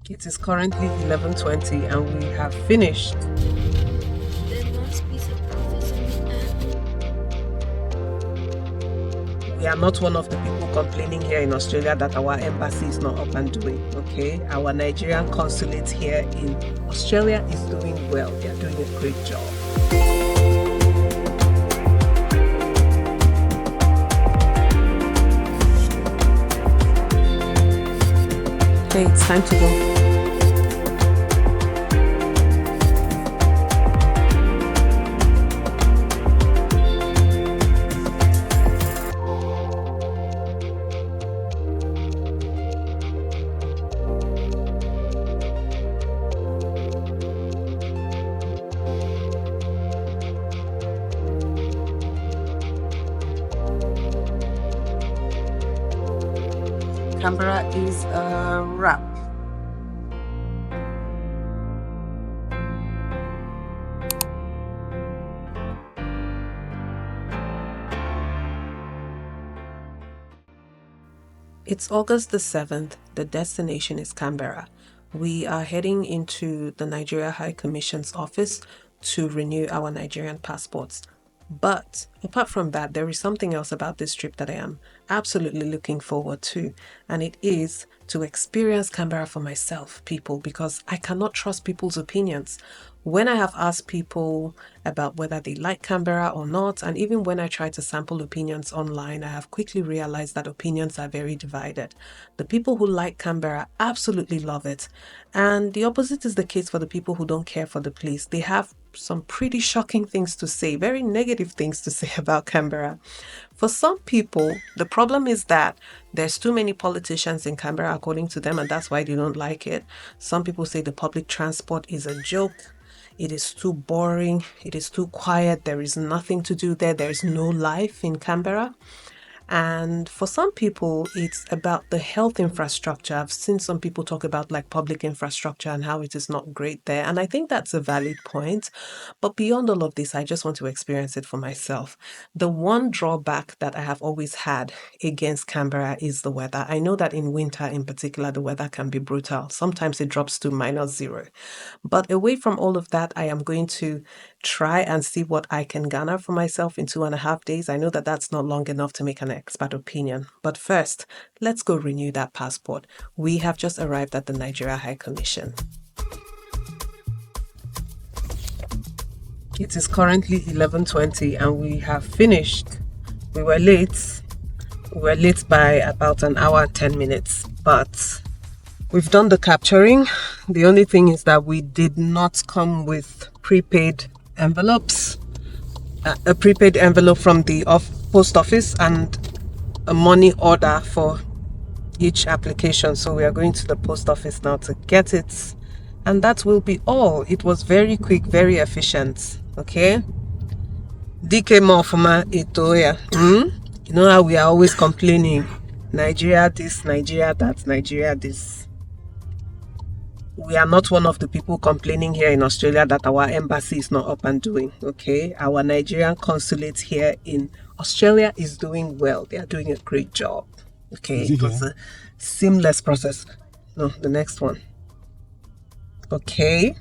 It is currently 11:20 and we have finished. We are not one of the people complaining here in Australia that our embassy is not up and doing, okay? Our Nigerian consulate here in Australia is doing well. They are doing a great job. Okay, it's time to go. Canberra is a wrap. It's August the 7th. The destination is Canberra. We are heading into the Nigeria High Commission's office to renew our Nigerian passports. But apart from that, there is something else about this trip that I am absolutely looking forward to, and it is to experience Canberra for myself, people, because I cannot trust people's opinions. When I have asked people about whether they like Canberra or not, and even when I try to sample opinions online, I have quickly realized that opinions are very divided. The people who like Canberra absolutely love it, and the opposite is the case for the people who don't care for the place. They have some pretty shocking things to say, very negative things to say about Canberra. For some people, the problem is that there's too many politicians in Canberra, according to them, and that's why they don't like it. Some people say the public transport is a joke. It is too boring. It is too quiet. There is nothing to do there. There is no life in Canberra. And for some people, it's about the health infrastructure. I've seen some people talk about like public infrastructure and how it is not great there. And I think that's a valid point. But beyond all of this, I just want to experience it for myself. The one drawback that I have always had against Canberra is the weather. I know that in winter in particular, the weather can be brutal. Sometimes it drops to -0. But away from all of that, I am going to try and see what I can garner for myself in 2.5 days. I know that that's not long enough to make an expert opinion. But first, let's go renew that passport. We have just arrived at the Nigeria High Commission. It is currently 11:20 and we have finished. We were late. We were late by about an hour and 10 minutes, but we've done the capturing. The only thing is that we did not come with prepaid envelopes. A prepaid envelope from the post office and a money order for each application. So we are going to the post office now to get it. And that will be all. It was very quick, very efficient. Okay? DK Mofuma Itoya. You know how we are always complaining. Nigeria this, Nigeria that, Nigeria this. We are not one of the people complaining here in Australia that our embassy is not up and doing, okay? Our Nigerian consulate here in Australia is doing well. They are doing a great job, okay? It was a seamless process. No, the next one. Okay.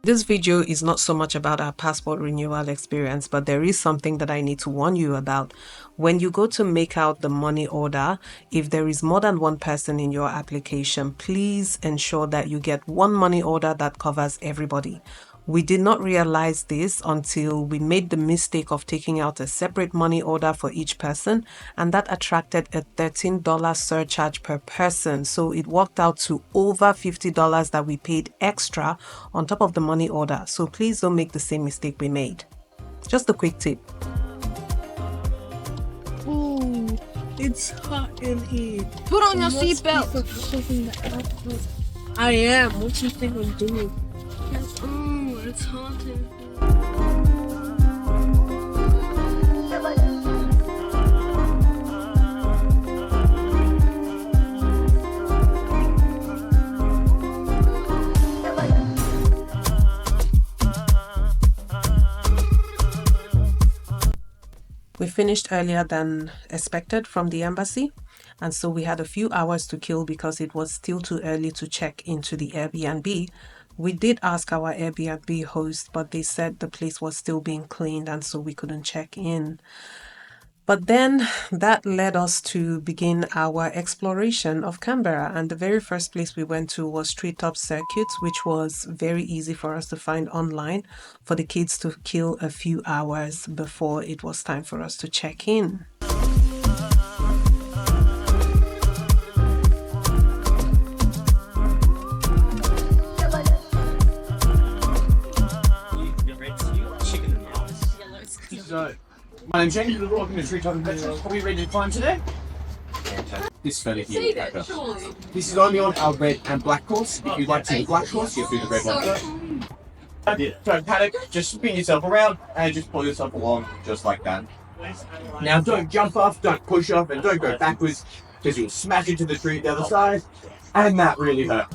This video is not so much about our passport renewal experience, but there is something that I need to warn you about. When you go to make out the money order, if there is more than one person in your application, please ensure that you get one money order that covers everybody. We did not realize this until we made the mistake of taking out a separate money order for each person, and that attracted a $13 surcharge per person. So it worked out to over $50 that we paid extra on top of the money order. So please don't make the same mistake we made. Just a quick tip. Ooh, It's hot in here. Put on your seatbelt. I am. What you think I'm doing? It's hot in here. We finished earlier than expected from the embassy, and so we had a few hours to kill because it was still too early to check into the Airbnb. We did ask our Airbnb host, but they said the place was still being cleaned and so we couldn't check in. But then that led us to begin our exploration of Canberra. And the very first place we went to was Treetop Circuit, which was very easy for us to find online for the kids to kill a few hours before it was time for us to check in. So, my name's James, and welcome to Treetop Adventures. Are we ready to climb today? This fella here. This is only on our red and black course. If you'd like to do the black course, you have to do the red one first. Don't panic, just spin yourself around and just pull yourself along just like that. Now don't jump off, don't push off, and don't go backwards because you'll smash into the tree at the other side, and that really hurt.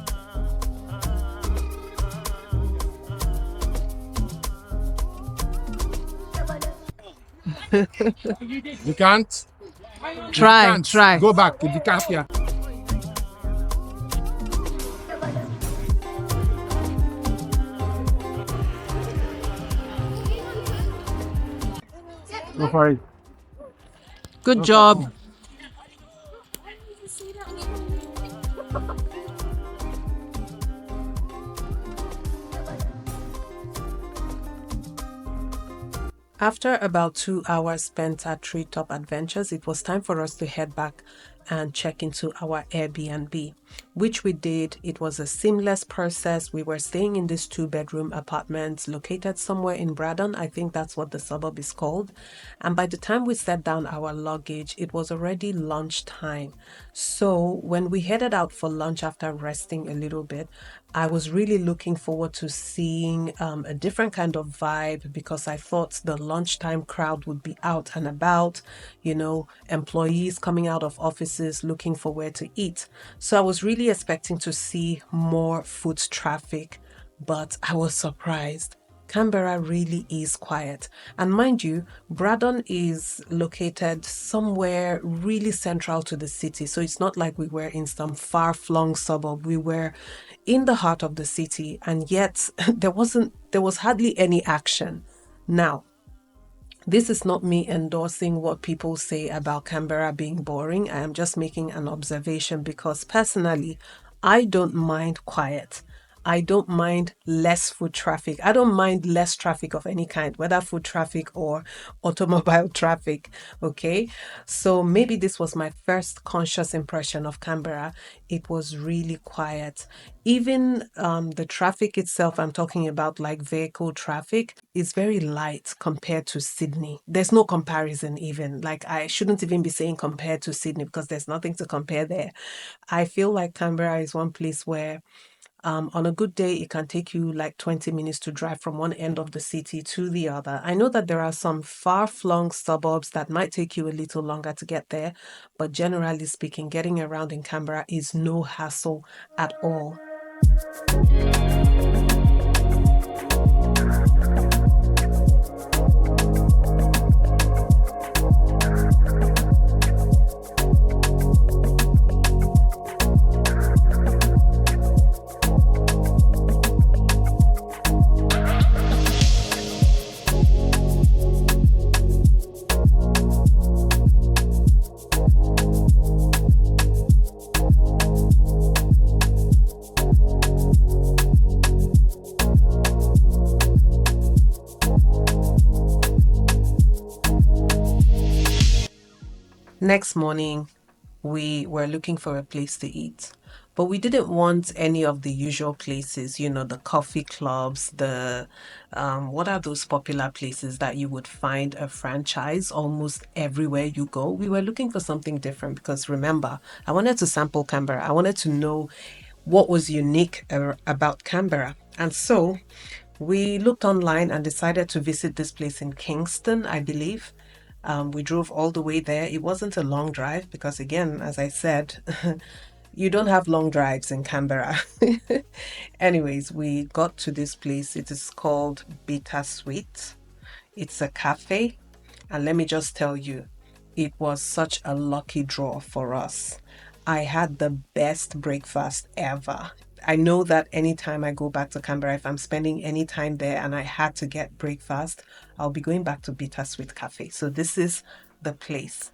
You can't? Try. Go back if you can't, yeah. Go for it. Good job. After about 2 hours spent at Treetop Adventures, it was time for us to head back and check into our Airbnb, which we did. It was a seamless process. We were staying in this 2-bedroom apartment located somewhere in Braddon. I think that's what the suburb is called. And by the time we set down our luggage, it was already lunchtime. So when we headed out for lunch after resting a little bit, I was really looking forward to seeing a different kind of vibe because I thought the lunchtime crowd would be out and about, you know, employees coming out of offices looking for where to eat. So I was really expecting to see more foot traffic, but I was surprised. Canberra really is quiet. And mind you, Braddon is located somewhere really central to the city. So it's not like we were in some far-flung suburb. We were in the heart of the city, and yet there was hardly any action. Now, this is not me endorsing what people say about Canberra being boring. I am just making an observation because personally, I don't mind quiet. I don't mind less foot traffic. I don't mind less traffic of any kind, whether foot traffic or automobile traffic. Okay. So maybe this was my first conscious impression of Canberra. It was really quiet. Even the traffic itself, I'm talking about like vehicle traffic, is very light compared to Sydney. There's no comparison even. Like I shouldn't even be saying compared to Sydney because there's nothing to compare there. I feel like Canberra is one place where on a good day, it can take you like 20 minutes to drive from one end of the city to the other. I know that there are some far-flung suburbs that might take you a little longer to get there, but generally speaking, getting around in Canberra is no hassle at all. Next morning, we were looking for a place to eat. But we didn't want any of the usual places, the coffee clubs, what are those popular places that you would find a franchise almost everywhere you go? We were looking for something different because remember, I wanted to sample Canberra. I wanted to know what was unique about Canberra. And so we looked online and decided to visit this place in Kingston, I believe. We drove all the way there. It wasn't a long drive because, again, as I said, you don't have long drives in Canberra. Anyways, we got to this place. It is called Bittersweet. It's a cafe. And let me just tell you, it was such a lucky draw for us. I had the best breakfast ever. I know that anytime I go back to Canberra, if I'm spending any time there and I had to get breakfast, I'll be going back to Bittersweet Cafe. So this is the place.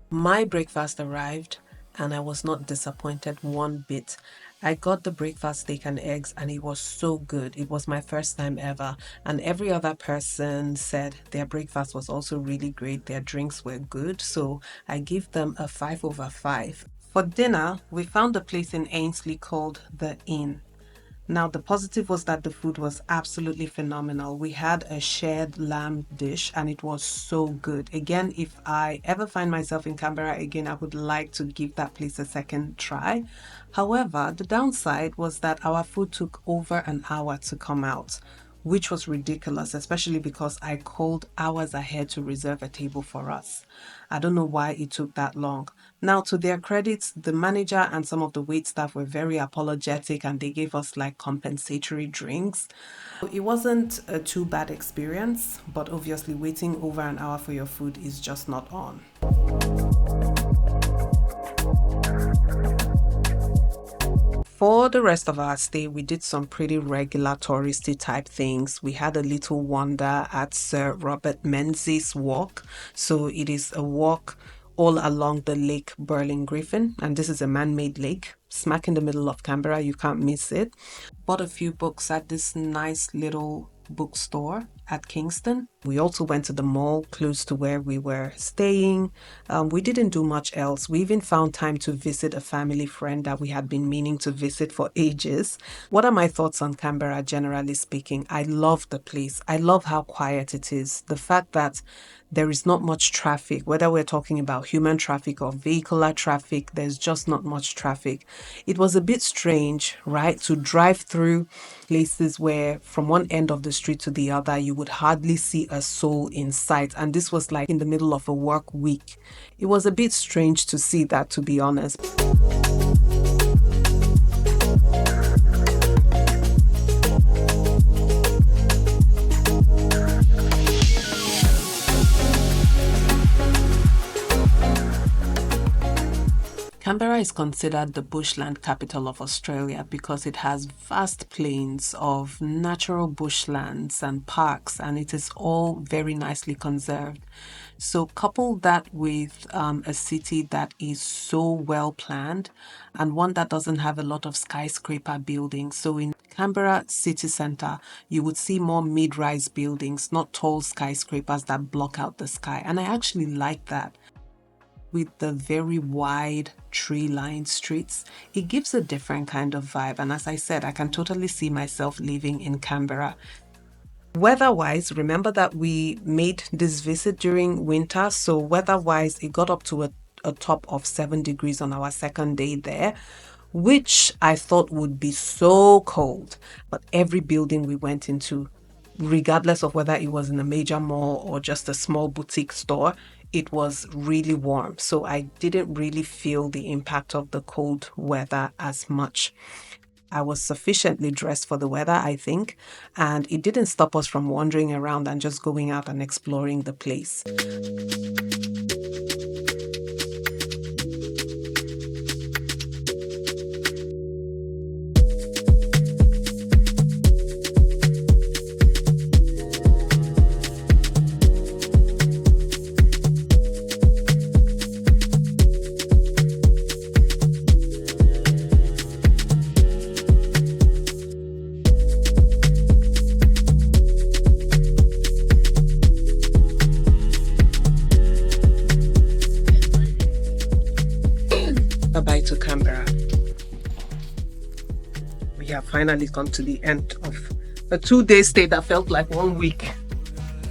My breakfast arrived and I was not disappointed one bit. I got the breakfast steak and eggs and it was so good. It was my first time ever. And every other person said their breakfast was also really great. Their drinks were good. So I give them a 5/5. For dinner, we found a place in Ainsley called The Inn. Now, the positive was that the food was absolutely phenomenal. We had a shared lamb dish and it was so good. Again, if I ever find myself in Canberra again, I would like to give that place a second try. However, the downside was that our food took over an hour to come out, which was ridiculous, especially because I called hours ahead to reserve a table for us. I don't know why it took that long. Now, to their credit, the manager and some of the wait staff were very apologetic and they gave us like compensatory drinks. It wasn't a too bad experience, but obviously waiting over an hour for your food is just not on. For the rest of our stay, we did some pretty regular touristy type things. We had a little wander at Sir Robert Menzies Walk. So it is a walk all along the Lake Burling Griffin, and this is a man-made lake, smack in the middle of Canberra. You can't miss it. Bought a few books at this nice little bookstore at Kingston. We also went to the mall close to where we were staying. We didn't do much else. We even found time to visit a family friend that we had been meaning to visit for ages. What are my thoughts on Canberra, generally speaking? I love the place. I love how quiet it is. The fact that there is not much traffic, whether we're talking about human traffic or vehicular traffic, there's just not much traffic. It was a bit strange, right, to drive through places where from one end of the street to the other, you would hardly see a soul in sight. And this was like in the middle of a work week. It was a bit strange to see that, to be honest. Canberra is considered the bushland capital of Australia because it has vast plains of natural bushlands and parks, and it is all very nicely conserved. So couple that with a city that is so well planned and one that doesn't have a lot of skyscraper buildings. So in Canberra city centre, you would see more mid-rise buildings, not tall skyscrapers that block out the sky. And I actually like that. With the very wide tree-lined streets, it gives a different kind of vibe. And as I said, I can totally see myself living in Canberra. Weather-wise, remember that we made this visit during winter, so weather-wise, it got up to a top of 7 degrees on our second day there, which I thought would be so cold. But every building we went into, regardless of whether it was in a major mall or just a small boutique store, it was really warm. So I didn't really feel the impact of the cold weather as much. I was sufficiently dressed for the weather, I think, and it didn't stop us from wandering around and just going out and exploring the place. we have finally come to the end of a 2-day stay that felt like 1 week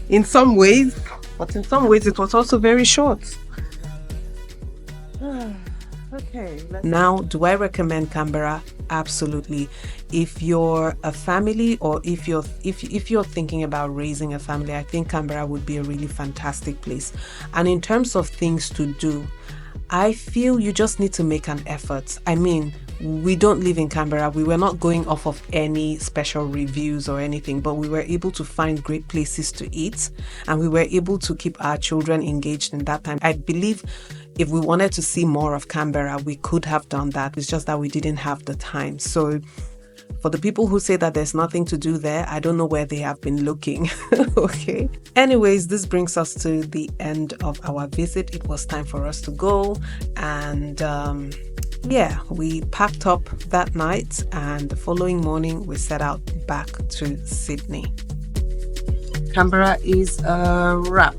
in some ways, but in some ways it was also very short. Okay. Now, do I recommend Canberra? Absolutely. If you're a family, or if you're thinking about raising a family, I think Canberra would be a really fantastic place. And in terms of things to do, I feel you just need to make an effort. I mean, we don't live in Canberra. We were not going off of any special reviews or anything, but we were able to find great places to eat, and we were able to keep our children engaged in that time. I believe if we wanted to see more of Canberra, we could have done that. It's just that we didn't have the time. So for the people who say that there's nothing to do there, I don't know where they have been looking. Okay. Anyways, this brings us to the end of our visit. It was time for us to go, and yeah, we packed up that night, and the following morning we set out back to Sydney. Canberra is a wrap.